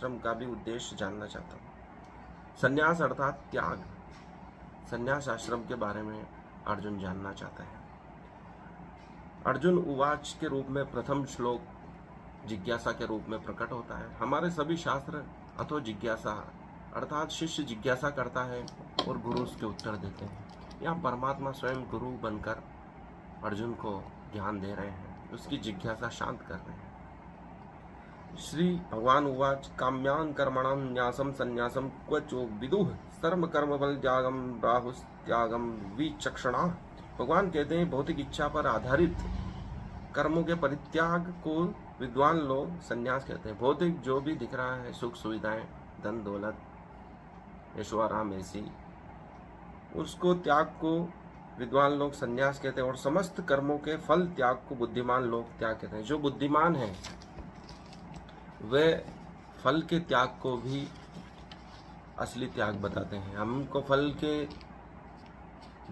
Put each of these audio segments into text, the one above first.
आश्रम का भी उद्देश्य जानना चाहता हूँ। संन्यास अर्थात त्याग, संन्यास आश्रम के बारे में अर्जुन जानना चाहता है। अर्जुन उवाच के रूप में प्रथम श्लोक जिज्ञासा के रूप में प्रकट होता है। हमारे सभी शास्त्र अथो जिज्ञासा अर्थात शिष्य जिज्ञासा करता है और गुरु उसके उत्तर देते हैं। यहाँ परमात्मा स्वयं गुरु बनकर अर्जुन को ज्ञान दे रहे हैं, उसकी जिज्ञासा शांत कर रहे हैं। श्री भगवान उवाच काम्यान कर्मणां न्यासम संन्यासम क्वचो विदुः सर्व कर्म बल त्यागम राहुस्त्यागम विचक्षणा। भगवान कहते हैं भौतिक इच्छा पर आधारित कर्मों के परित्याग को विद्वान लोग संन्यास कहते हैं। भौतिक जो भी दिख रहा है, सुख सुविधाएं, धन दौलत, ऐशोआराम, ऐसी, उसको त्याग को विद्वान लोग संन्यास कहते हैं। और समस्त कर्मों के फल त्याग को बुद्धिमान लोग त्याग कहते हैं। जो बुद्धिमान है वे फल के त्याग को भी असली त्याग बताते हैं। हमको फल के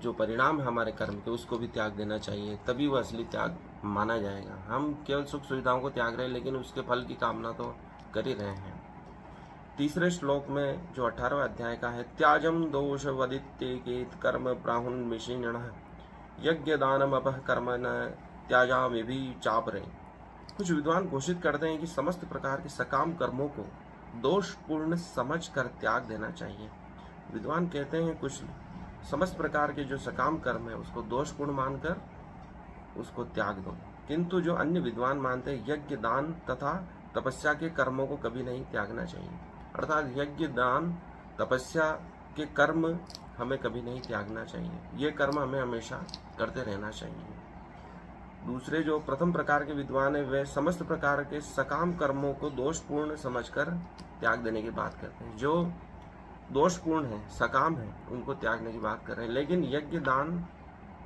जो परिणाम है हमारे कर्म के, उसको भी त्याग देना चाहिए, तभी वह असली त्याग माना जाएगा। हम केवल सुख सुविधाओं को त्याग रहे हैं, लेकिन उसके फल की कामना तो कर ही रहे हैं। तीसरे श्लोक में जो 18वें अध्याय का है, त्याजम दोष वदित्येकेत कर्म प्राहुन मिषिण यज्ञ दानम अपह कर्म न त्याजामि भी चापरे। कुछ विद्वान घोषित करते हैं कि समस्त प्रकार के सकाम कर्मों को दोषपूर्ण समझकर त्याग देना चाहिए। विद्वान कहते हैं कुछ समस्त प्रकार के जो सकाम कर्म है उसको दोषपूर्ण मानकर उसको त्याग दो, किंतु जो अन्य विद्वान मानते हैं यज्ञ दान तथा तपस्या के कर्मों को कभी नहीं त्यागना चाहिए। अर्थात यज्ञ दान तपस्या के कर्म हमें कभी नहीं त्यागना चाहिए, ये कर्म हमें हमेशा करते रहना चाहिए। दूसरे जो प्रथम प्रकार के विद्वान है वे समस्त प्रकार के सकाम कर्मों को दोषपूर्ण समझकर त्याग देने की बात करते हैं। जो दोषपूर्ण है, सकाम है, उनको त्यागने की बात कर रहे हैं। लेकिन यज्ञ दान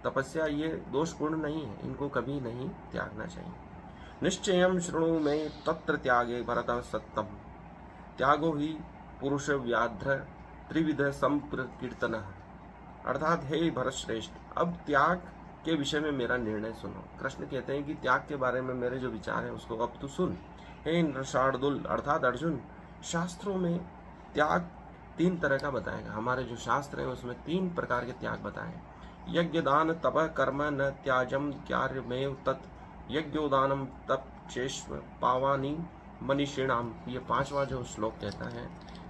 तपस्या ये दोषपूर्ण नहीं है, इनको कभी नहीं त्यागना चाहिए। निश्चयम शृणु में तत्र त्यागे भरत सत्यम त्यागो ही पुरुष व्याध्र त्रिविध संप्रकीर्तन। अर्थात हे भरत श्रेष्ठ, अब त्याग के विषय में मेरा निर्णय सुनो। कृष्ण कहते हैं कि त्याग के बारे में मेरे जो विचार है उसको अब तू सुन। हे नृषार्दुल अर्थात अर्जुन, शास्त्रों में त्याग 3 तरह का बताएगा। हमारे जो शास्त्र है उसमें 3 प्रकार के त्याग बताए। यज्ञ दान तप कर्म न त्याजम क्यार्यमेव तत् यज्ञोदानम तप चेष्व पावानी मनीषिणाम। ये 5वां जो श्लोक कहता है,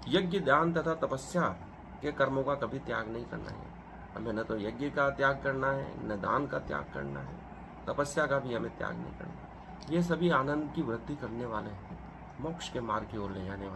यज्ञ दान तथा तपस्या के कर्मों का कभी त्याग नहीं करना है। हमें न तो यज्ञ का त्याग करना है, न दान का त्याग करना है, तपस्या का भी हमें त्याग नहीं करना। ये सभी आनंद की वृद्धि करने वाले हैं, मोक्ष के मार्ग की ओर ले जाने वाले।